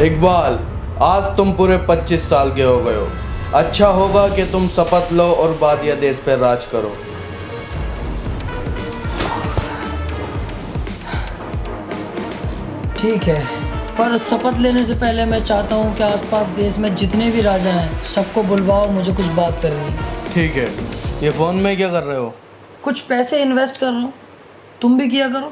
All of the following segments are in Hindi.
इकबाल, आज तुम पूरे 25 साल के हो गए हो। अच्छा होगा कि तुम शपथ लो और बादिया देश पर राज करो। ठीक है, पर शपथ लेने से पहले मैं चाहता हूँ कि आसपास देश में जितने भी राजा हैं सबको बुलवाओ, मुझे कुछ बात करनी है। ठीक है। ये फ़ोन में क्या कर रहे हो? कुछ पैसे इन्वेस्ट कर रहा हूँ, तुम भी किया करो।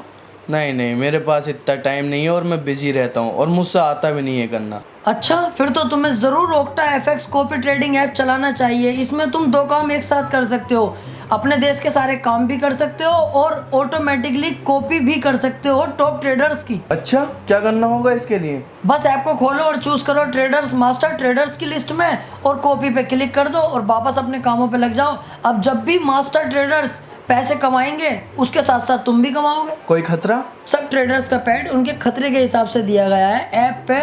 नहीं नहीं, मेरे पास इतना टाइम नहीं है और मैं बिजी रहता हूँ और मुझसे आता भी नहीं है करना। अच्छा, फिर तो तुम्हें ज़रूर octa FX copy trading app चलाना चाहिए। इसमें तुम दो काम एक साथ कर सकते हो, अपने देश के सारे काम भी कर सकते हो और ऑटोमेटिकली कॉपी भी कर सकते हो टॉप ट्रेडर्स की। अच्छा, क्या करना होगा इसके लिए? बस ऐप को खोलो और चूज करो ट्रेडर्स मास्टर ट्रेडर्स की लिस्ट में और कॉपी पे क्लिक कर दो और वापस अपने कामों पे लग जाओ। अब जब भी मास्टर ट्रेडर्स पैसे कमाएंगे उसके साथ साथ तुम भी कमाओगे। कोई खतरा? सब ट्रेडर्स का पैड उनके खतरे के हिसाब से दिया गया है। ऐप पे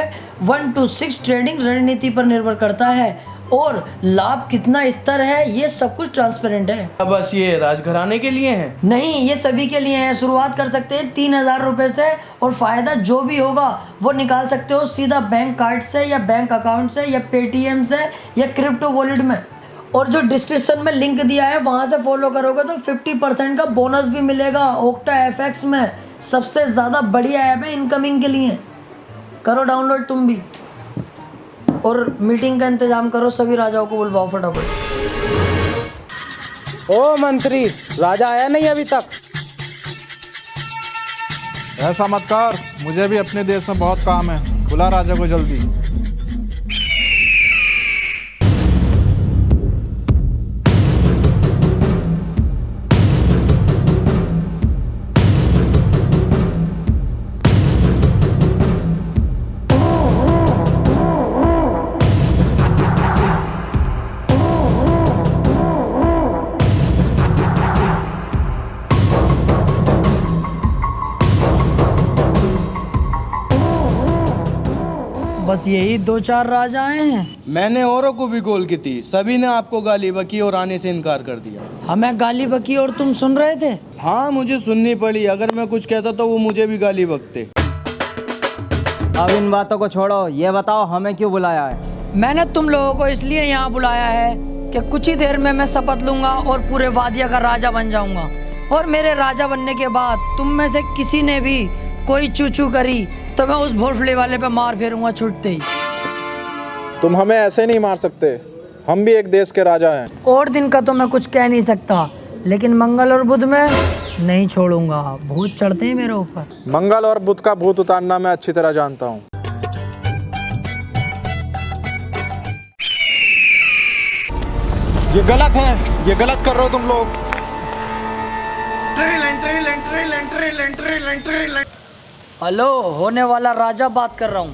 1 to 6 ट्रेडिंग रणनीति पर निर्भर करता है और लाभ कितना स्तर है ये सब कुछ ट्रांसपेरेंट है। अब बस ये राजघराने के लिए है? नहीं, ये सभी के लिए है। शुरुआत कर सकते हैं 3000 रुपए से और फायदा जो भी होगा वो निकाल सकते हो सीधा बैंक कार्ड से या बैंक अकाउंट से या पेटीएम से या क्रिप्टो वॉलेट में। और जो डिस्क्रिप्शन में लिंक दिया है वहां से फॉलो करोगे तो 50% का बोनस भी मिलेगा। ओक्टा एफएक्स में सबसे ज़्यादा बढ़िया ऐप है इनकमिंग के लिए। करो डाउनलोड तुम भी और मीटिंग का इंतजाम करो, सभी राजाओं को बुलवाओ फटाफट। ओ मंत्री, राजा आया नहीं अभी तक? ऐसा मत कर, मुझे भी अपने देश में बहुत काम है। बुला राजा को जल्दी। बस यही 2-4 राजा आए हैं। मैंने औरों को भी कॉल की थी, सभी ने आपको गाली बकी और आने से इनकार कर दिया। हमें गाली बकी और तुम सुन रहे थे? हाँ, मुझे सुननी पड़ी। अगर मैं कुछ कहता तो वो मुझे भी गाली बकते। अब इन बातों को छोड़ो, ये बताओ हमें क्यों बुलाया है? मैंने तुम लोगों को इसलिए यहाँ बुलाया है कि कुछ ही देर में मैं शपथ लूंगा और पूरे वादिया का राजा बन जाऊंगा। और मेरे राजा बनने के बाद तुम में से किसी ने भी कोई चूचू करी तो मैं उस भोसले वाले पे मार फेरूंगा छुटते ही। तुम हमें ऐसे नहीं मार सकते, हम भी एक देश के राजा हैं। और दिन का तो मैं कुछ कह नहीं सकता, लेकिन मंगल और बुध में नहीं छोड़ूंगा। भूत चढ़ते हैं मेरे ऊपर। मंगल और बुध का भूत उतारना मैं अच्छी तरह जानता हूँ। ये गलत है, ये गलत कर रहे हो तुम लोग। हेलो, होने वाला राजा बात कर रहा हूँ।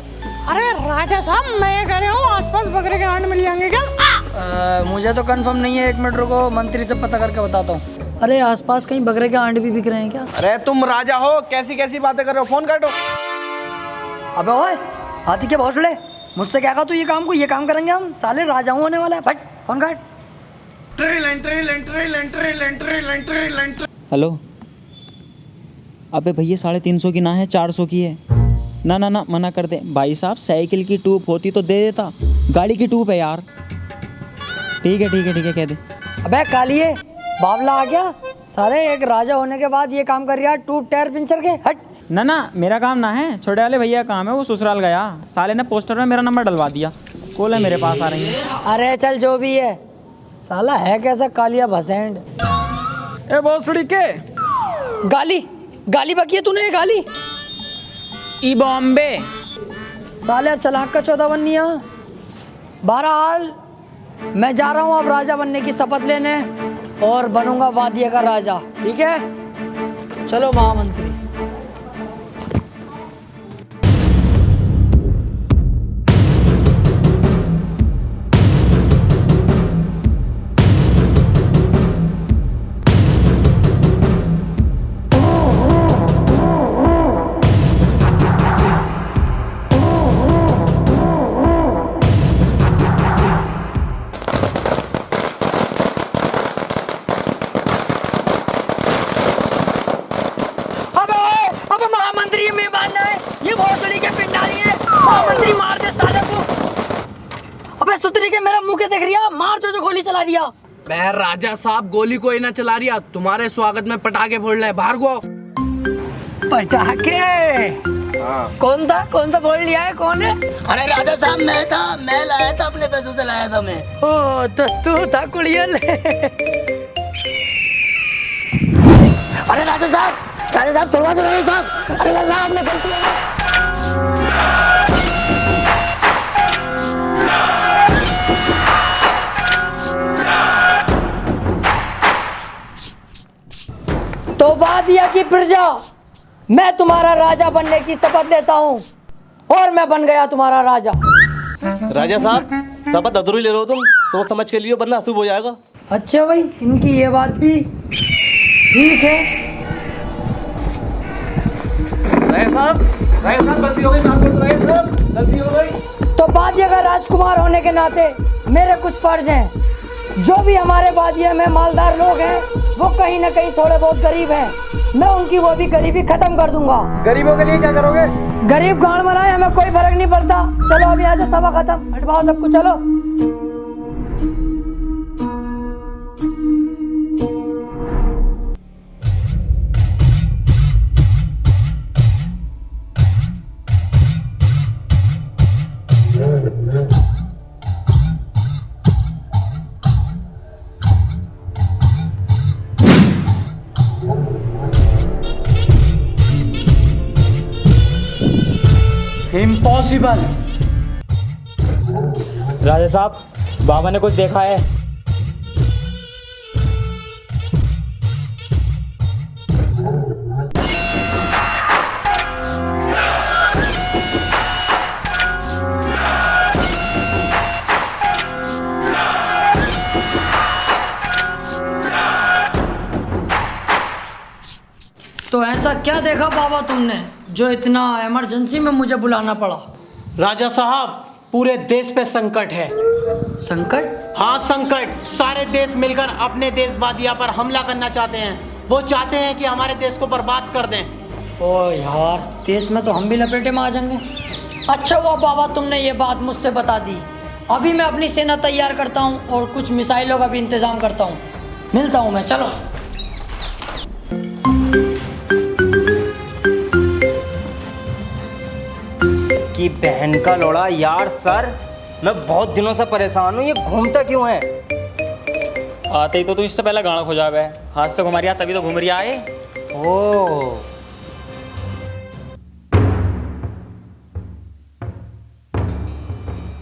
अरे राजा साहब, मैं ये कह रहा हूँ आसपास बकरे के आंड मिल जाएंगे क्या? मुझे तो कंफर्म नहीं है, 1 मिनट रुको, मंत्री से पता करके बताता हूँ। अरे आसपास कहीं बकरे के आंड भी बिक रहे हैं क्या? अरे तुम राजा हो, कैसी कैसी बातें कर रहे हो? फोन काटो। अबे ओए, हाथी के भौसले, मुझसे क्या कहा तू? ये काम करेंगे हम, साले राजाओं होने वाला है। फट फोन काट। हेलो, अबे भैया 350 की ना है, 400 की है। ना ना ना, मना कर दे भाई साहब। साइकिल की ट्यूब होती तो दे देता, गाड़ी की ट्यूब है यार। ठीक है ठीक है ठीक है, कह दे। अबे कालिए, बावला आ गया साले। एक राजा होने के बाद ये काम कर रहा, ट्यूब टायर पंचर के। हट। ना ना, मेरा काम ना है, छोटे वाले भैया का काम है। वो ससुराल गया, साले ने पोस्टर में मेरा नंबर डलवा दिया। कॉल है मेरे पास आ रही है। अरे चल जो भी है, साला है कैसा कालिया भसेंड। ए भोसड़ी के गाली बकी है तूने, ये गाली। ई बॉम्बे साले अब चलाक का 14 बननी है। बहरहाल मैं जा रहा हूँ अब राजा बनने की शपथ लेने और बनूंगा वादिया का राजा। ठीक है, चलो महामंत्री। महामंत्री में मानना है, ये भोसड़ी के पिंडारी है। महामंत्री मार दे सुतरी के मेरा मुंह के देख रिया, मार जो गोली चला दिया। मैं राजा साहब गोली कोई ना चला रिया, तुम्हारे स्वागत में पटाखे फोड़ रहे, बाहर को। पटाखे? कौन था? कौन सा बोल लिया है? कौन है? अरे राजा साहब मैं लाया था, अपने पैसों से लाया था मैं। ओ तो तू था कुड़ियल। अरे राजा साहब छोड़वा दो राजा साहब। अरे राजा आपने गलती है। तो वादिया की प्रजा, मैं तुम्हारा राजा बनने की शपथ लेता हूँ और मैं बन गया तुम्हारा राजा। राजा साहब शपथ अधूरी ले रहे हो तुम, सोच समझ के लियो वरना अशुभ हो जाएगा। अच्छा भाई, इनकी ये बात भी ठीक है। गलती हो गई, माफ कर दो राजा साहब, गलती हो गई। तो वादिया का राजकुमार होने के नाते मेरे कुछ फर्ज हैं। जो भी हमारे वादिया में मालदार लोग हैं वो कहीं ना कहीं थोड़े बहुत गरीब हैं, मैं उनकी वो भी गरीबी खत्म कर दूंगा। गरीबों के लिए क्या करोगे? गरीब गांड मराए, हमें कोई फर्क नहीं पड़ता। चलो अभी यहाँ से सभा खत्म, हटवाओ सबको, चलो। इम्पॉसिबल। राजा साहब, बाबा ने कुछ देखा है? तो ऐसा क्या देखा बाबा तुमने जो इतना इमरजेंसी में मुझे बुलाना पड़ा? राजा साहब पूरे देश पे संकट है। संकट? हाँ संकट। सारे देश मिलकर अपने देश वादिया पर हमला करना चाहते हैं। वो चाहते हैं कि हमारे देश को बर्बाद कर दें। ओ यार, देश में तो हम भी लपेटे में आ जाएंगे। अच्छा हुआ बाबा तुमने ये बात मुझसे बता दी। अभी मैं अपनी सेना तैयार करता हूँ और कुछ मिसाइलों का भी इंतजाम करता हूँ। मिलता हूँ मैं, चलो। कि बहन का लोड़ा यार। सर मैं बहुत दिनों से परेशान हूँ, ये घूमता क्यों है? आते ही तो तू इससे पहले गाना खो जावे। हाथ से घुमा रिया तभी तो घूम रिया है। ओ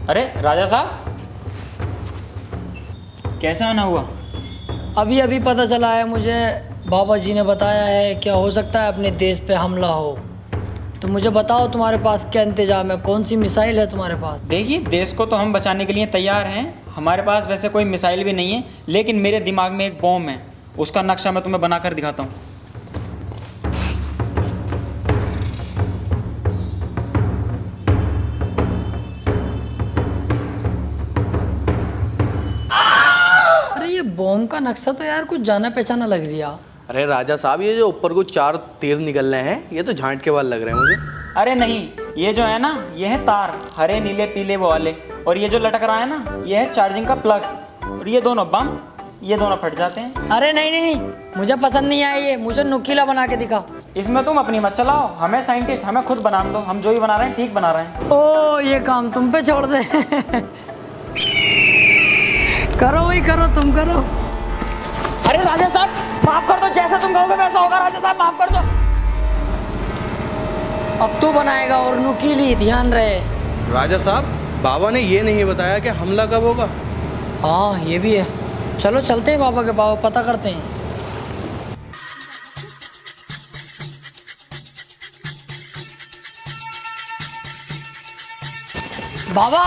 अरे राजा साहब, कैसे आना हुआ? अभी अभी पता चला है मुझे, बाबा जी ने बताया है क्या हो सकता है अपने देश पे हमला हो। तो मुझे बताओ तुम्हारे पास क्या इंतजाम है, कौन सी मिसाइल है तुम्हारे पास? देखिए, देश को तो हम बचाने के लिए तैयार हैं। हमारे पास वैसे कोई मिसाइल भी नहीं है, लेकिन मेरे दिमाग में एक बॉम्ब है। उसका नक्शा मैं तुम्हें बनाकर दिखाता हूँ। अरे ये बॉम्ब का नक्शा तो यार कुछ जाना पहचाना लग रहा। अरे राजा साहब, ये जो ऊपर को 4 तीर निकल रहे हैं, ये तो झांट के वाल लग रहे हैं मुझे। अरे नहीं, ये जो है ना, ये है तार, हरे नीले पीले वो वाले। और ये जो लटक रहा है ना, ये है चार्जिंग का प्लग। और ये दोनों बम, ये दोनों फट जाते हैं। अरे नहीं नहीं, मुझे पसंद नहीं आया ये, मुझे नुकीला बना के दिखा। इसमें तुम अपनी मत चलाओ, हमें साइंटिस्ट, हमें खुद बनाने दो। हम जो ही बना रहे हैं ठीक बना रहे हैं। ओ ये काम तुम पे छोड़ दे। करो वही करो, तुम करो। अरे राजा साहब माफ कर दो, जैसा तुम कहोगे वैसा होगा। राजा साहब माफ कर दो। अब तू बनाएगा और नुकीली, ध्यान रहे। राजा साहब, बाबा ने ये नहीं बताया कि हमला कब होगा। हाँ ये भी है। चलो चलते हैं बाबा के पास, पता करते हैं। बाबा,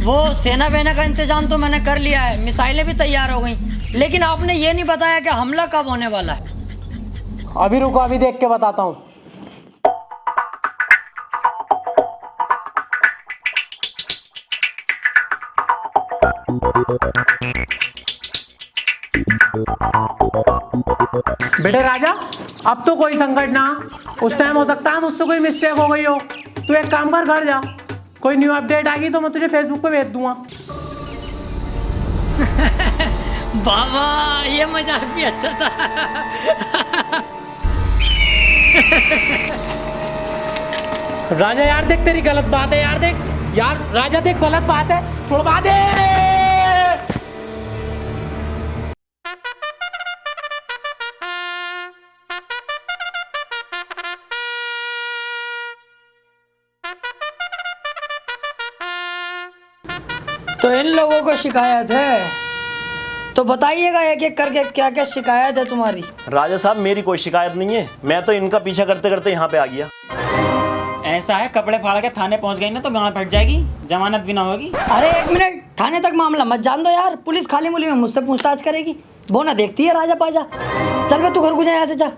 वो सेना वेना का इंतजाम तो मैंने कर लिया है, मिसाइलें भी तैयार हो गई, लेकिन आपने ये नहीं बताया कि हमला कब होने वाला है। अभी रुको, अभी देख के बताता हूँ। बेटे राजा, अब तो कोई संकट ना। उस टाइम हो सकता है मुझसे कोई मिस्टेक हो गई हो। तू एक काम कर, घर जा, कोई न्यू अपडेट आ गई तो मैं तुझे फेसबुक पे भेज दूंगा। बाबा ये मजाक भी अच्छा था। राजा यार देख तेरी गलत बात है यार, देख यार राजा देख गलत बात है, छुड़वा दे। तो इन लोगों को शिकायत है, तो बताइएगा एक एक करके क्या क्या शिकायत है तुम्हारी। राजा साहब मेरी कोई शिकायत नहीं है, मैं तो इनका पीछा करते करते यहाँ पे आ गया। ऐसा है, कपड़े फाड़ के थाने पहुंच गई ना तो गांव फट जाएगी, जमानत भी ना होगी। अरे एक मिनट, थाने तक मामला मत जान दो यार, पुलिस खाली मुली में मुझसे पूछताछ करेगी। वो ना देखती है राजा पाजा। चल बे तू घर को जा, यहाँ से जा।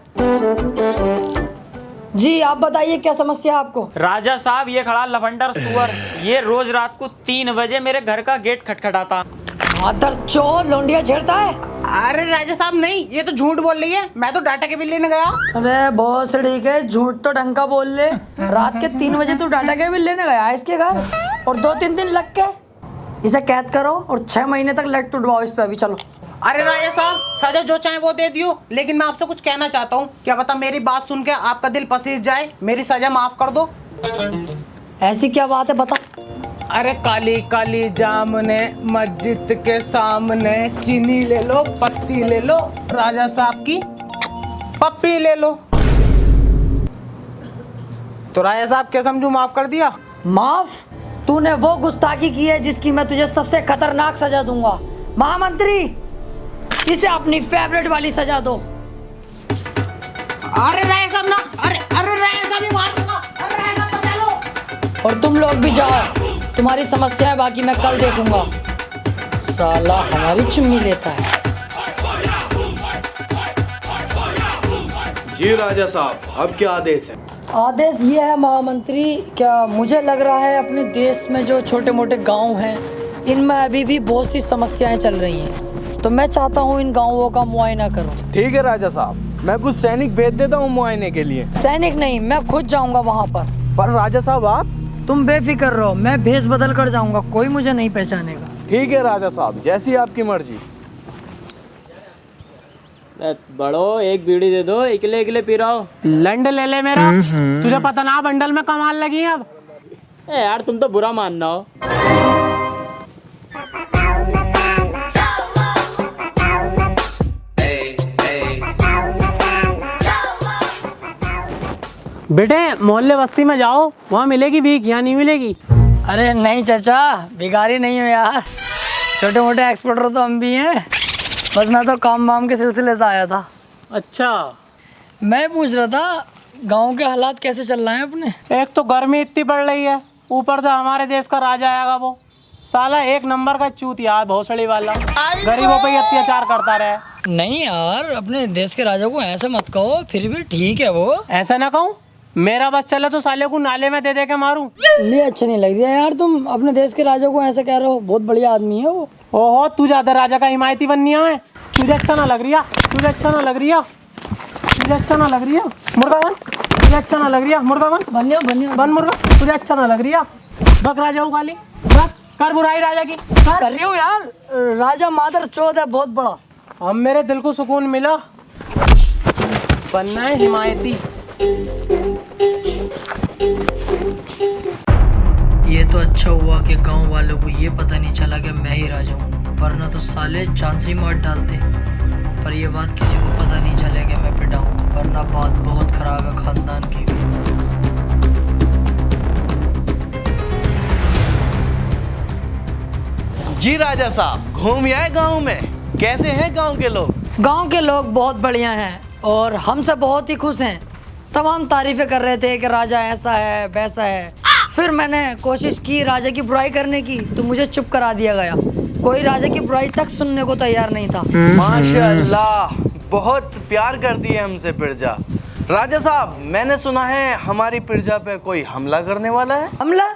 जी आप बताइए क्या समस्या है आपको। राजा साहब ये खड़ा लफंडर सुअर, ये रोज रात को 3 बजे मेरे घर का गेट खटखटाता। मादर चोद लौंडिया छेड़ता है। अरे राजा साहब नहीं, ये तो झूठ बोल रही है, मैं तो डाटा के बिल लेने गया। अरे बहुत ठीक है, झूठ तो ढंग का बोल ले। रात के 3 बजे तू डाटा के बिल लेने गया इसके घर, और 2-3 दिन लग के इसे कैद करो और 6 महीने तक लेट तुड़वाओ इस पे अभी। चलो। अरे राजा साहब सजा जो चाहे वो दे दियो, लेकिन मैं आपसे कुछ कहना चाहता हूँ, क्या पता मेरी बात सुन के आपका दिल पसीज जाए, मेरी सजा माफ कर दो। ऐसी क्या बात है बता। अरे काली काली जामने मस्जिद के सामने, चीनी ले लो पत्ती ले लो, राजा साहब की पप्पी ले लो। तो राजा साहब क्या समझू, माफ कर दिया? माफ? तूने वो गुस्ताखी की है जिसकी मैं तुझे सबसे खतरनाक सजा दूंगा। महामंत्री इसे अपनी फेवरेट वाली सजा दो। अरे राजा साहब ना, अरे अरे राजा साहब ही मार दूंगा, अरे राजा साहब बचा लो। और तुम लोग भी जाओ, तुम्हारी समस्या है बाकी मैं कल देखूंगा। साला हमारी चुम्मी लेता है। जी राजा साहब, अब क्या आदेश है? आदेश ये है महामंत्री, क्या मुझे लग रहा है अपने देश में जो छोटे मोटे गांव हैं इनमें अभी भी बहुत सी समस्याएं चल रही हैं, तो मैं चाहता हूँ इन गांवों का मुआयना करो। ठीक है राजा साहब, मैं कुछ सैनिक भेज देता हूँ मुआयने के लिए। सैनिक नहीं, मैं खुद जाऊंगा वहाँ पर राजा साहब आप? तुम बेफिक्र रहो, मैं भेष बदल कर जाऊंगा, कोई मुझे नहीं पहचानेगा। ठीक है राजा साहब, जैसी आपकी मर्जी। बड़ो एक बीड़ी दे दो, इकले इकले पी रहा हो। लंड ले ले मेरा, तुझे पता ना बंडल में कमाल लगी है अब। यार तुम तो बुरा मानना हो। बेटे मोहल्ले बस्ती में जाओ, वहाँ मिलेगी भीख, यहाँ नहीं मिलेगी। अरे नहीं चाचा, भिखारी नहीं हो यार, छोटे मोटे एक्सपोर्टर तो हम भी हैं, बस मैं तो काम वाम के सिलसिले से आया था। अच्छा, मैं पूछ रहा था गांव के हालात कैसे चल रहे हैं अपने। एक तो गर्मी इतनी बढ़ रही है, ऊपर से हमारे देश का राजा आएगा, वो साला 1 नंबर का चूतिया भोसड़ी वाला, गरीबों पे अत्याचार करता रहे। नहीं यार, अपने देश के राजा को ऐसे मत कहो, फिर भी ठीक है वो। ऐसा ना कहूँ, मेरा बस चले तो साले को नाले में दे दे के मारूं। ये अच्छा नहीं लग रहा यार, तुम अपने देश के राजा को ऐसे कह रहे हो, बहुत बढ़िया आदमी है वो। ओहो, तू ज्यादा राजा का हिमायती बननी है, तुझे अच्छा ना लग रही है, तुझे अच्छा ना लग रही है, तुझे अच्छा ना लग रही है, मुर्गा बन, तुझे अच्छा ना लग रही है, मुर्गा बन, बन मुर्गा, तुझे अच्छा ना लग रही है, बक राजा हूँ खाली, बक कर बुराई राजा की कर रही हूँ यार, राजा मादर चौथ है बहुत बड़ा। अब मेरे दिल को सुकून मिला, बनना है हिमायती। ये तो अच्छा हुआ कि गांव वालों को ये पता नहीं चला कि मैं ही राजा हूँ, वरना तो साले जान से ही मार डालते। पर ये बात किसी को पता नहीं चले कि मैं पिटा हूँ, वरना बात बहुत खराब है खानदान की भी। जी राजा साहब, घूम आए गांव में, कैसे हैं गांव के लोग? गांव के लोग बहुत बढ़िया हैं और हमसे बहुत ही खुश हैं। तमाम तारीफें कर रहे थे कि राजा ऐसा है वैसा है। फिर मैंने कोशिश की राजा की बुराई करने की, तो मुझे चुप करा दिया गया। कोई राजा की बुराई तक सुनने को तैयार नहीं था। माशाअल्लाह, बहुत प्यार करती है हमसे प्रजा। राजा साहब, मैंने सुना है हमारी प्रजा पे कोई हमला करने वाला है। हमला?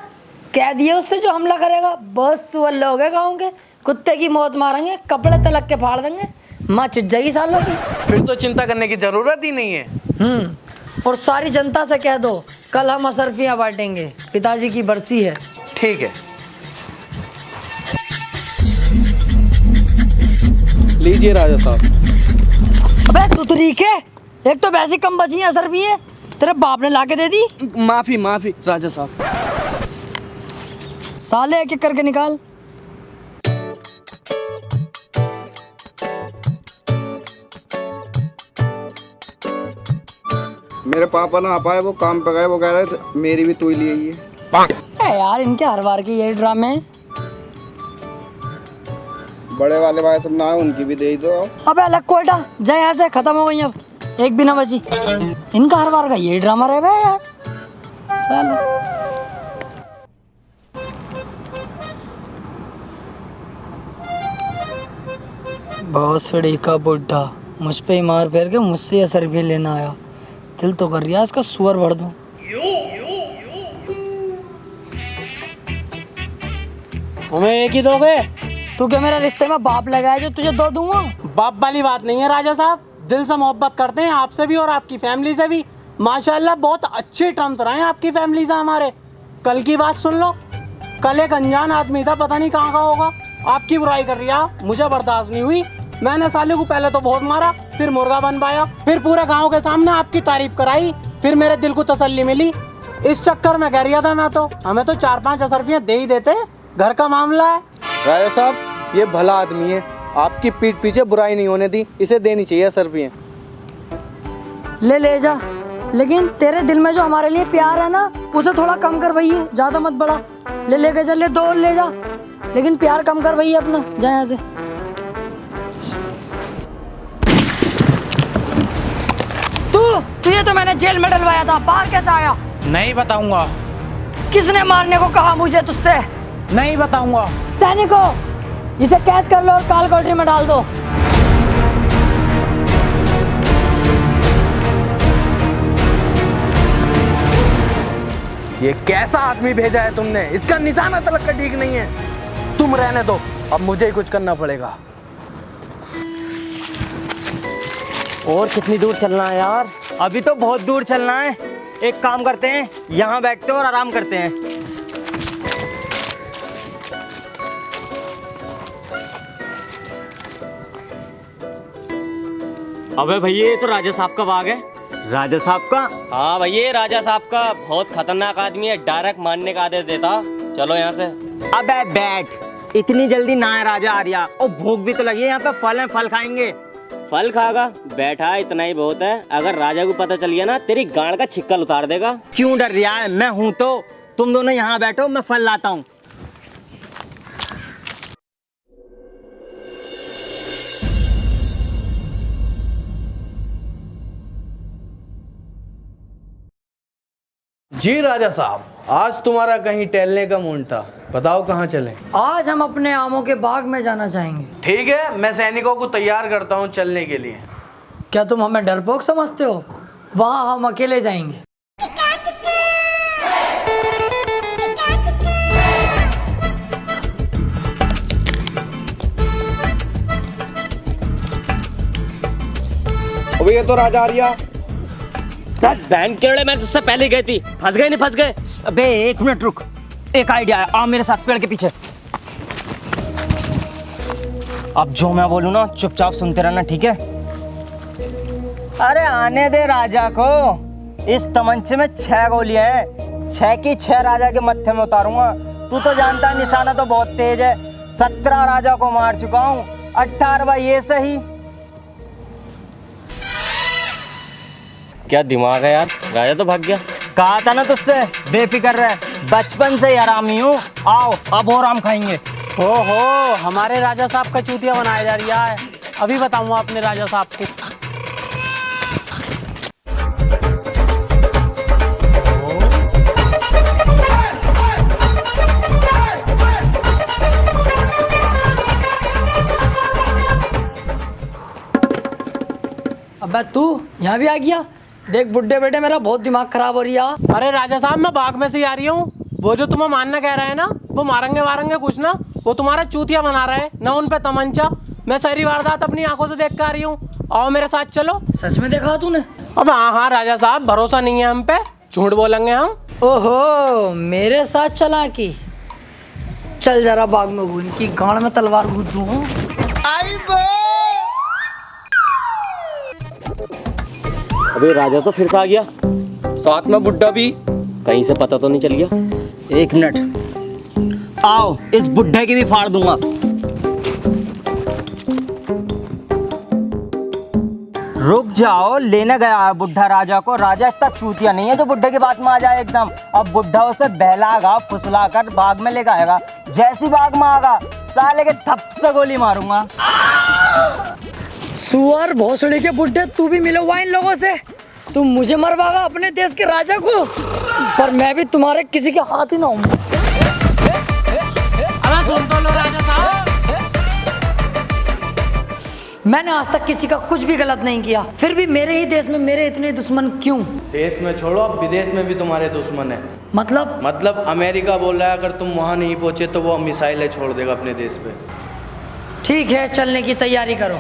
कह दिए उससे जो हमला करेगा, बस वो लोग हैं गाँव के, कुत्ते की मौत मारेंगे, कपड़े तलक के फाड़ देंगे, माँ चिज्जाई सालों की। फिर तो चिंता करने की जरूरत ही नहीं है। और सारी जनता से कह दो कल हम असरफियाँ बांटेंगे, पिताजी की बरसी है। ठीक है। लीजिए राजा साहब। अबे तू तरीके, एक तो वैसे कम बची है, असर भी है, तेरे बाप ने लाके दे दी। माफी माफी राजा साहब। साले एक एक करके निकाल। मेरे पापा ना आ पाए, वो काम पे गए, वो कह रहे थे मेरी भी तू ही ले आइए। यार इनके हर बार के यही ड्रामे हैं। बड़े वाले भाई सब ना है, उनकी भी दे ही दो। अबे अलग कोयटा जा यहाँ से, खत्म हो गई अब, एक भी ना बची। इनका हर बार का यही ड्रामा रहे बे यार साले। भोसड़ी का बुढ़ा मुझ पे ही मार फेर के मुझसे असर भी लेना आया। दिल तो कर रिया इसका सुअर भर दूं। हमें एक ही दोगे? तू क्या मेरे रिश्ते में बाप लगाया जो तुझे दो दूंगा? बाप वाली बात नहीं है राजा साहब, दिल से मोहब्बत करते हैं आपसे भी और आपकी फैमिली से भी। माशाल्लाह बहुत अच्छे टर्म्स रहे हैं आपकी फैमिली से हमारे। कल की बात सुन लो, कल एक अनजान आदमी था, पता नहीं कहाँ का होगा, आपकी बुराई कर रहा, मुझे बर्दाश्त नहीं हुई। मैंने साले को पहले तो बहुत मारा, फिर मुर्गा बन पाया, फिर पूरे गाँव के सामने आपकी तारीफ कराई, फिर मेरे दिल को तसल्ली मिली। इस चक्कर में कह रहा था मैं तो, हमें तो 4-5 असरफियाँ दे ही देते, घर का मामला है। राजा साहब ये भला आदमी है, आपकी पीठ पीछे बुराई नहीं होने दी, इसे देनी चाहिए सरफियाँ। ले जा, लेकिन तेरे दिल में जो हमारे लिए प्यार है ना, उसे थोड़ा कम कर भैया, ज्यादा मत बढ़ा। लेके चल, ले 2 ले जा, लेकिन प्यार कम कर भैया अपना, जा यहाँ से। तुझे तो मैंने जेल में डलवाया था, बाहर कैसे आया? नहीं बताऊंगा। किसने मारने को कहा मुझे तुझसे? नहीं बताऊंगा। सैनिकों, इसे कैद कर लो और काल कोठरी में डाल दो। ये कैसा आदमी भेजा है तुमने? इसका निशाना तलक का ठीक नहीं है। तुम रहने दो, अब मुझे ही कुछ करना पड़ेगा। और कितनी दूर चलना है यार? अभी तो बहुत दूर चलना है। एक काम करते हैं, यहाँ बैठते हैं और आराम करते हैं। अबे भैया ये तो राजा साहब का बाग है। राजा साहब का? हाँ भैया राजा साहब का, बहुत खतरनाक आदमी है, डायरेक्ट मारने का आदेश देता। चलो यहाँ से। अबे बैठ, इतनी जल्दी ना है राजा आर्या, और भूख भी तो लगी है, यहाँ पे फल है, फल खाएंगे। फल खागा? बैठा इतना ही बहुत है, अगर राजा को पता चल गया ना तेरी गांड का छिक्कल उतार देगा। क्यों डर रहा है? मैं हूं तो। तुम दोनों यहाँ बैठो, मैं फल लाता हूँ। जी राजा साहब, आज तुम्हारा कहीं टहलने का मूड था, बताओ कहाँ चलें? आज हम अपने आमों के बाग में जाना चाहेंगे। ठीक है, मैं सैनिकों को तैयार करता हूँ चलने के लिए। क्या तुम हमें डरपोक समझते हो? वहाँ हम अकेले जाएंगे। अबे ये तो राजा आर्या। बहन के लड़े, मैं तुझसे पहले गई थी। फंस गए नहीं फंस गए? अबे 1 मिनट रुक, एक आइडिया है, आओ मेरे साथ पेड़ के पीछे। अब जो मैं बोलूँ ना चुपचाप सुनते रहना, ठीक है? अरे आने दे राजा को। इस तमंचे में 6 गोलियां हैं, 6 की 6 राजा के मत्थे में उतारूंगा। तू तो जानता है निशाना तो बहुत तेज है। 17 राजा को मार चुका हूँ, 18वां ये सही। क्या दिमाग है यार, राजा तो भाग गया। कहा था ना तुझसे, बेफिक्र रह, बचपन से ही आरामी हूँ। आओ अब और आम खाएंगे। ओहो, हमारे राजा साहब का चूतिया बनाया जा रहा है। अभी बताऊंगा अपने राजा साहब के। अबे तू यहाँ भी आ गया? देख बुड्ढे बेटे, मेरा बहुत दिमाग खराब हो रही है। अरे राजा साहब, मैं बाग में से ही आ रही हूँ। वो जो तुम्हें मारना कह रहे हैं ना, वो मारेंगे वारेंगे कुछ ना, वो तुम्हारा चूतिया बना रहे हैं ना, उन पे तमंचा। मैं सारी वारदात अपनी आंखों से देख कर आ रही हूँ। आओ मेरे साथ चलो। सच में देखा तूने? अब हाँ राजा साहब, भरोसा नहीं है हम पे, झूठ बोलेंगे हम। ओहो, मेरे साथ चला की? चल जरा बाग में घूम की गांड में तलवार घूट दूं। अबे राजा तो फिर से आ गया, साथ में बुड्ढा भी। कहीं से पता तो नहीं चल गया? एक मिनट, आओ इस बुड्ढे की भी फाड़ दूंगा। रुक जाओ, लेने गया है बुड्ढा राजा को। राजा इतना चूतिया नहीं है जो बुड्ढे की बात में आ जाए एकदम। अब बुड्ढा उसे बहलागा फुसला कर बाग में लेकर आएगा। जैसी बाग में आएगा साले के थप से गोली मारूंगा। सुअर भोसड़ी के बुड्ढे, तू भी मिला हुआ इन लोगों से। तुम मुझे मरवागा अपने देश के राजा को, पर मैं भी तुम्हारे किसी के हाथ ही ना हूँ। सुन तो लो राजा साहब, मैंने आज तक किसी का कुछ भी गलत नहीं किया, फिर भी मेरे ही देश में मेरे इतने दुश्मन क्यों? देश में छोड़ो, अब विदेश में भी तुम्हारे दुश्मन है। मतलब अमेरिका बोल रहा है अगर तुम वहाँ नहीं पहुँचे तो वो मिसाइलें छोड़ देगा अपने देश पे। ठीक है, चलने की तैयारी करो।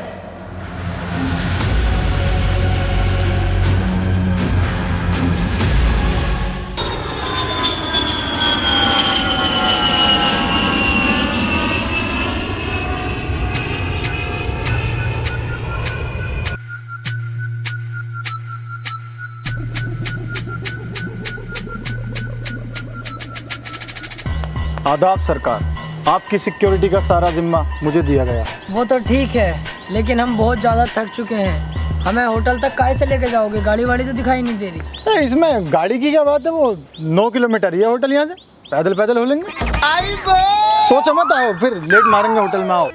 आदाब सरकार, आपकी सिक्योरिटी का सारा जिम्मा मुझे दिया गया। वो तो ठीक है, लेकिन हम बहुत ज़्यादा थक चुके हैं। हमें होटल तक काहे से लेके जाओगे? गाड़ी वाड़ी तो दिखाई नहीं दे रही। इसमें गाड़ी की क्या बात है, वो 9 किलोमीटर ये होटल यहाँ से, पैदल पैदल हो लेंगे। सोचो मत, आओ फिर लेट मारेंगे होटल में, आओ।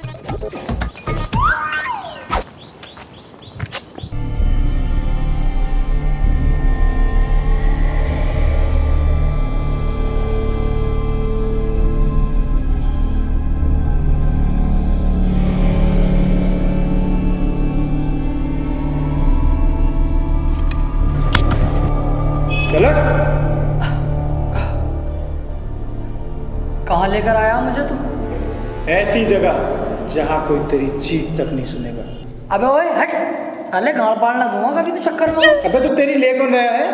कहाँ लेकर आया मुझे तुम? ऐसी जगह जहाँ कोई तेरी चीख तक नहीं सुनेगा। अबे ओए हट, साले गाड़ पाड़ ना दूंगा कभी तू चक्कर में। अबे तो तेरी ले कौन रहा है?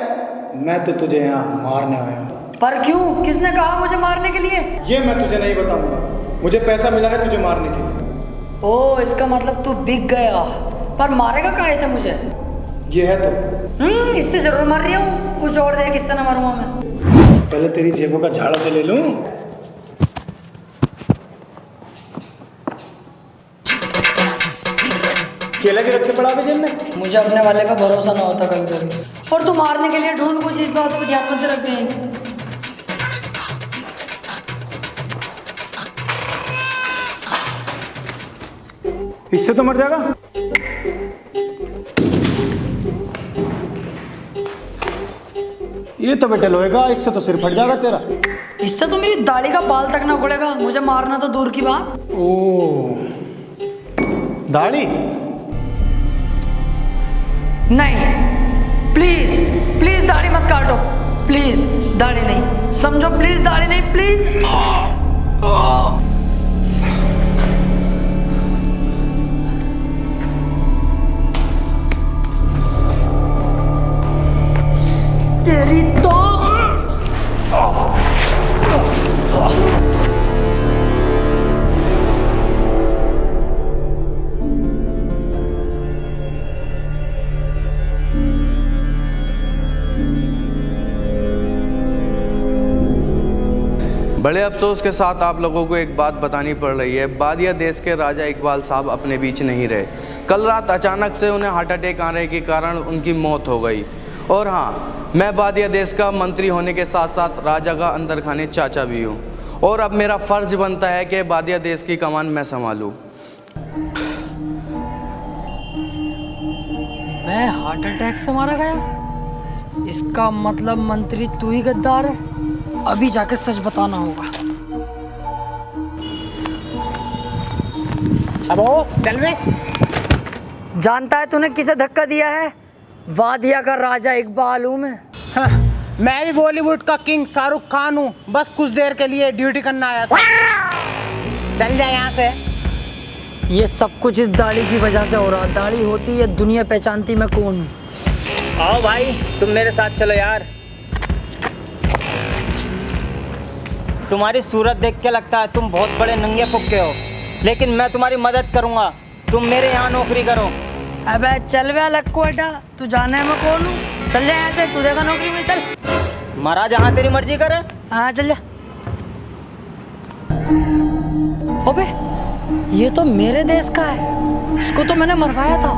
मैं तो तुझे यहाँ मारने आया हूँ। पर क्यों? किसने कहा मुझे मारने के लिए? ये मैं तुझे नहीं बताऊंगा, मुझे पैसा मिला है तुझे मारने के लिए। ओ, इसका मतलब तू बिक गया। पर मारेगा काहे से मुझे? ये है तो इससे जरूर मर रही हूँ, कुछ और दे, किससे न मरूंगा मैं। पहले तेरी जेबों का झाड़ा तो ले लूं। केला के रखते पड़ा जेब में। मुझे अपने वाले का भरोसा ना होता कभी कभी। और तू मारने के लिए ढूंढ कुछ, इस बात को ध्यान में रख रहे। इससे तो मर जाएगा। ये तो बेटे लोहेगा, इससे तो सिर फट जाएगा तेरा। इससे तो मेरी दाढ़ी का बाल तक ना उड़ेगा, मुझे मारना तो दूर की बात। ओ, दाढ़ी नहीं, प्लीज प्लीज दाढ़ी मत काटो, प्लीज दाढ़ी नहीं, समझो, प्लीज दाढ़ी नहीं, प्लीज। तेरी तो बड़े अफसोस के साथ आप लोगों को एक बात बतानी पड़ रही है। बादिया देश के राजा इकबाल साहब अपने बीच नहीं रहे। कल रात अचानक से उन्हें हार्ट अटैक आने के कारण उनकी मौत हो गई। और हाँ, मैं बादिया देश का मंत्री होने के साथ साथ राजा का अंदर खाने चाचा भी हूँ, और अब मेरा फ़र्ज़ बनता है कि बादिया देश की कमान मैं संभालूँ। मैं हार्ट अटैक से मारा गया? इसका मतलब मंत्री तू ही गद्दार है। अभी जाके सच बताना होगा। अब चल बे। जानता है तूने किसे धक्का दिया है? वादिया का राजा इकबाल हूँ मैं। हाँ, मैं भी बॉलीवुड का किंग शाहरुख खान हूँ, बस कुछ देर के लिए ड्यूटी करना आया था। चल जा यहाँ से। ये सब कुछ इस दाढ़ी की वजह से हो रहा। दाढ़ी होती है दुनिया पहचानती मैं कौन हूँ। आओ भाई, तुम मेरे साथ चलो यार। तुम्हारी सूरत देख के लगता है तुम बहुत बड़े नंगे फुक्के हो, लेकिन मैं तुम्हारी मदद करूंगा। तुम मेरे यहाँ नौकरी करो। अबे चल बे लक्कू बेटा, तू जाने मैं कौन हूँ? चल जा यहाँ से, तू देगा नौकरी में, चल। मरा जहाँ तेरी मर्जी करे। हाँ चल जा। अबे ये तो मेरे देश का है, इसको तो मैंने मरवाया था।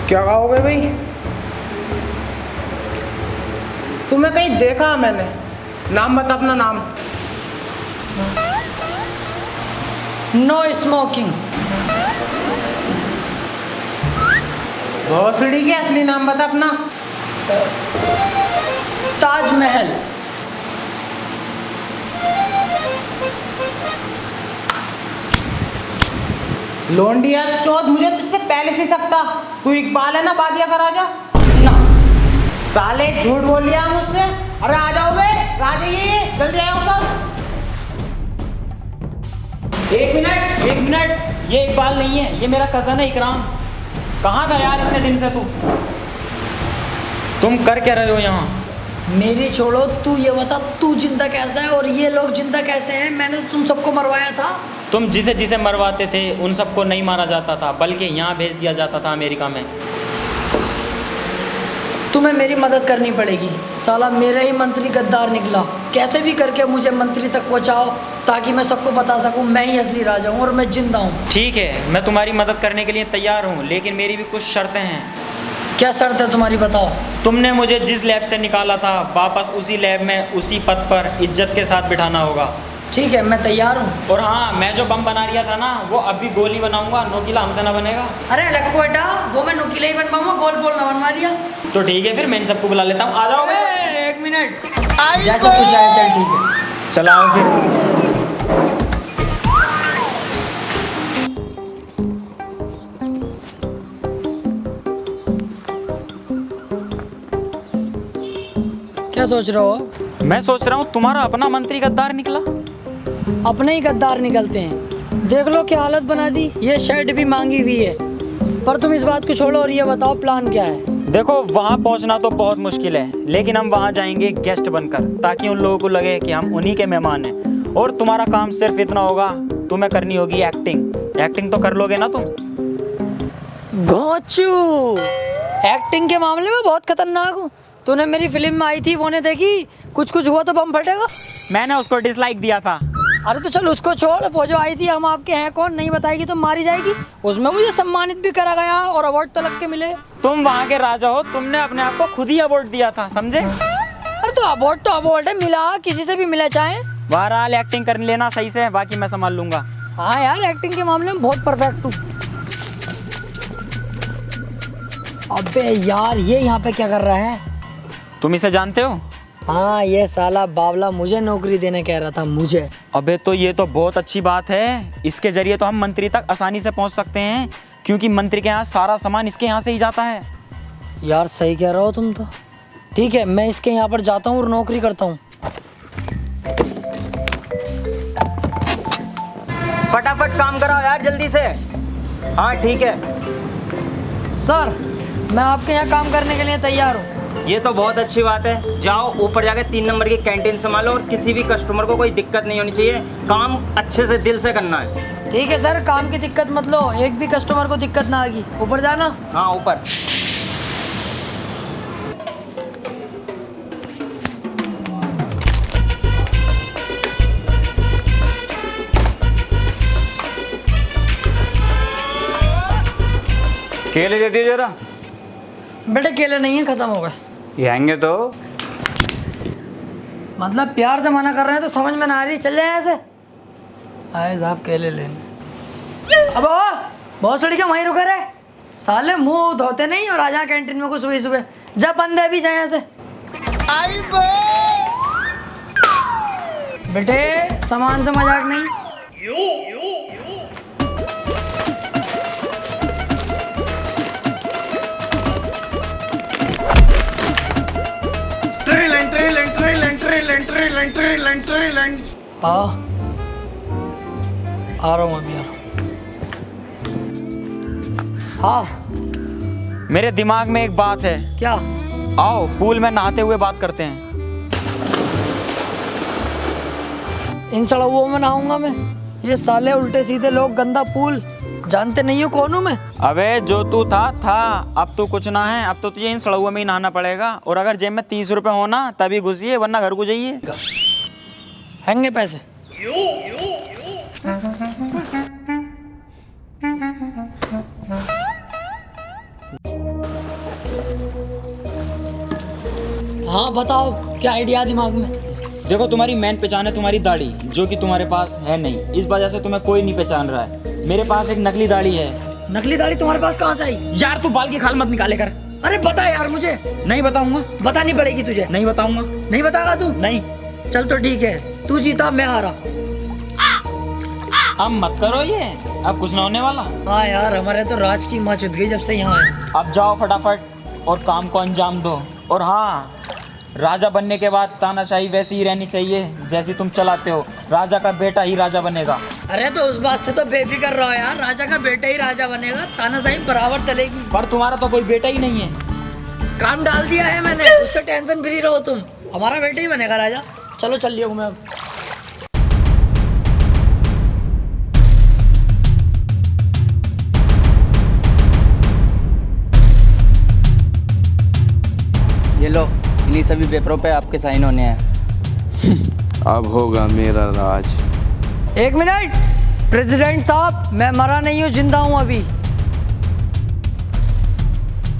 क्या कहोगे भाई? तुम्हें कहीं देखा मैंने। नाम बता अपना नाम। No smoking. भोसड़ी के असली नाम बता अपना। ताजमहल। लोंडिया चौथ, मुझे तुझ पे पहले से सकता। तू इकबाल है ना, बादिया का राजा? ना साले झूठ बोल लिया मुझसे। अरे आ जाओ बे, राजा ये जल्दी आओ सब। एक मिनट, ये इकबाल नहीं है, ये मेरा कज़न है इकराम। कहाँ था यार इतने दिन से तू? तुम कर क्या रहे हो यहाँ? मेरी छोड़ो, तू ये बता, तू जिंदा कैसा है और ये लोग जिंदा कैसे हैं? मैंने तो तुम सबको मरवाया था। तुम जिसे जिसे मरवाते थे उन सबको नहीं मारा जाता था, बल्कि यहाँ भेज दिया जाता था अमेरिका में। तुम्हें मेरी मदद करनी पड़ेगी। साला मेरा ही मंत्री गद्दार निकला। कैसे भी करके मुझे मंत्री तक पहुँचाओ, ताकि मैं सबको बता सकूँ मैं ही असली राजा हूँ और मैं जिंदा हूँ। ठीक है, मैं तुम्हारी मदद करने के लिए तैयार हूँ, लेकिन मेरी भी कुछ शर्तें हैं। क्या शर्त है तुम्हारी, बताओ। तुमने मुझे जिस लैब से निकाला था, वापस उसी लैब में उसी पद पर इज्जत के साथ बिठाना होगा। ठीक है, मैं तैयार हूँ। और हाँ, मैं जो बम बना रहा था ना, वो अभी गोली बनाऊंगा, नोकीला हमसे ना बनेगा। अरे लक्कू बेटा, वो मैं नुकीला ही बन पाऊंगा, गोल बोल ना बनवा दिया। तो ठीक है, फिर मैं इन सबको बुला लेता हूँ। आ जाओ। एक मिनट, जैसा तू चाहे, चल ठीक है। चलाओ फिर। क्या सोच रहे हो? मैं सोच रहा हूँ तुम्हारा अपना मंत्री गद्दार निकला। अपने ही गद्दार निकलते हैं। देख लो क्या हालत बना दी। ये शर्ट भी मांगी हुई है। पर तुम इस बात को छोड़ो और ये बताओ प्लान क्या है? देखो, वहाँ पहुँचना तो बहुत मुश्किल है, लेकिन हम वहाँ जाएंगे गेस्ट बनकर, ताकि उन लोगों को लगे कि हम उन्हीं के मेहमान हैं। और तुम्हारा काम सिर्फ इतना होगा, तुम्हें करनी होगी एक्टिंग। एक्टिंग तो कर लोगे ना तुम? गोचू, एक्टिंग के मामले में बहुत खतरनाक हूँ। तूने मेरी फिल्म में आई थी, वो ने देखी? कुछ कुछ हुआ तो बम फटेगा। मैंने उसको डिसलाइक दिया था। अरे तो चल उसको छोड़, वो जो आई थी हम आपके हैं कौन नहीं बताएगी तो मारी जाएगी, उसमें मुझे सम्मानित भी करा गया और अवार्ड तो लग के मिले। तुम वहाँ के राजा हो, तुमने अपने आप को खुद ही अवार्ड दिया था, समझे? अरे तो अवार्ड है, मिला किसी से भी मिला चाहे। बहरहाल एक्टिंग कर लेना सही से, बाकी मैं संभाल लूंगा। हाँ यार, एक्टिंग के मामले में बहुत परफेक्ट हूँ। अबे यार, ये यहाँ पे क्या कर रहा है? तुम इसे जानते हो? हाँ, ये साला बावला मुझे नौकरी देने कह रहा था, मुझे। अबे तो ये तो बहुत अच्छी बात है। इसके जरिए तो हम मंत्री तक आसानी से पहुंच सकते हैं, क्योंकि मंत्री के यहाँ सारा सामान इसके यहाँ से ही जाता है। यार सही कह रहे हो तुम तो। ठीक है, मैं इसके यहाँ पर जाता हूँ और नौकरी करता हूँ। फटाफट काम कराओ यार, जल्दी से। हाँ ठीक है सर, मैं आपके यहाँ काम करने के लिए तैयार हूँ। ये तो बहुत अच्छी बात है। जाओ ऊपर जाके 3 नंबर की कैंटीन संभालो और किसी भी कस्टमर को कोई दिक्कत नहीं होनी चाहिए। काम अच्छे से दिल से करना है। ठीक है सर, काम की दिक्कत मत लो, एक भी कस्टमर को दिक्कत ना आएगी। ऊपर जाना। हाँ ऊपर। केले दे दिए जरा। बेटे केले नहीं है, खत्म हो गए। ये आएंगे तो मतलब प्यार से मना कर रहे हैं तो समझ में ना आ रही। चल जाए ऐसे। आए साहब केले लेने। अब बहुत सड़ी क्या वहीं रुके रहे साले, मुंह धोते नहीं और आ जा कैंटीन में को सुबह सुबह। जा बंदे अभी जाए यहाँ से। बेटे सामान से मजाक नहीं। आ रहा हूँ अभी, आ रहा हूँ। हाँ मेरे दिमाग में एक बात है। क्या? आओ पूल में नहाते हुए बात करते हैं। इन सड़कों में नहाऊंगा मैं? ये साले उल्टे सीधे लोग, गंदा पूल, जानते नहीं हो कौन हूँ मैं? अबे जो तू था अब तू कुछ ना है। अब तो तुझे इन सड़कों में ही नहाना पड़ेगा। और अगर जेब में 30 रुपए हो ना तभी घुसिए, वरना घर को जाइए। हैंगे पैसे। हाँ बताओ, क्या आइडिया दिमाग में? देखो तुम्हारी मेन पहचान है तुम्हारी दाढ़ी, जो कि तुम्हारे पास है नहीं। इस वजह से तुम्हें कोई नहीं पहचान रहा है। मेरे पास एक नकली दाढ़ी है। नकली दाढ़ी तुम्हारे पास कहाँ से आई? यार तू बाल की खाल मत निकाले कर। अरे बता यार मुझे। नहीं बताऊंगा। बतानी पड़ेगी तुझे। नहीं बताऊंगा। नहीं बताएगा तू? नहीं। चल तो ठीक है, तू जीता मैं हारा। अब मत करो ये, अब कुछ ना होने वाला। हाँ यार, हमारे तो राज की माँ चुद गई जब से यहाँ आए। अब जाओ फटाफट और काम को अंजाम दो। और हाँ, राजा बनने के बाद तानाशाही वैसी ही रहनी चाहिए जैसी तुम चलाते हो। राजा का बेटा ही राजा बनेगा। अरे तो उस बात से तो बेफिक्र रहो यार, राजा का बेटा ही राजा बनेगा, तानाशाही बराबर चलेगी। पर तुम्हारा तो कोई बेटा ही नहीं है। काम डाल दिया है मैंने, उससे टेंशन फ्री रहो तुम। हमारा बेटा ही बनेगा राजा। चलो चल लियो मैं अब। ये लो, इन्हीं सभी पेपरों पे आपके साइन होने हैं। अब होगा मेरा राज। एक मिनट प्रेसिडेंट साहब, मैं मरा नहीं हूँ, जिंदा हूँ अभी।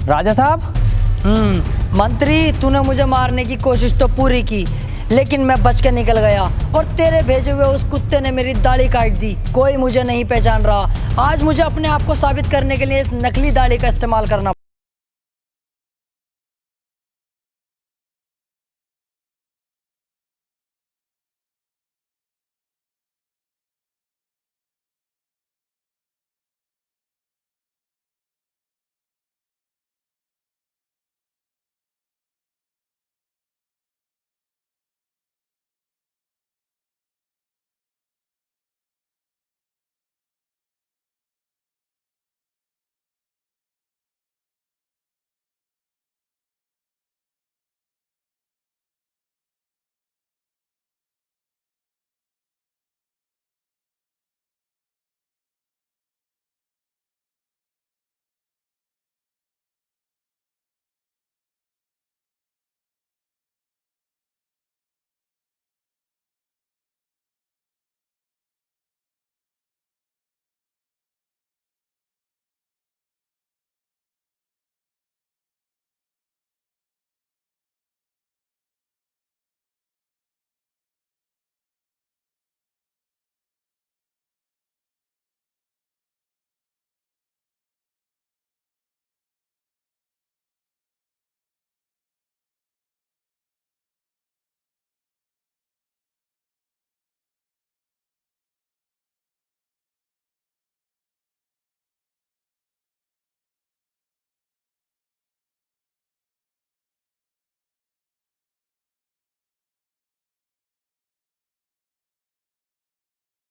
राजा साहब। मंत्री, तूने मुझे मारने की कोशिश तो पूरी की, लेकिन मैं बच के निकल गया। और तेरे भेजे हुए उस कुत्ते ने मेरी दाढ़ी काट दी। कोई मुझे नहीं पहचान रहा। आज मुझे अपने आप को साबित करने के लिए इस नकली दाढ़ी का इस्तेमाल करना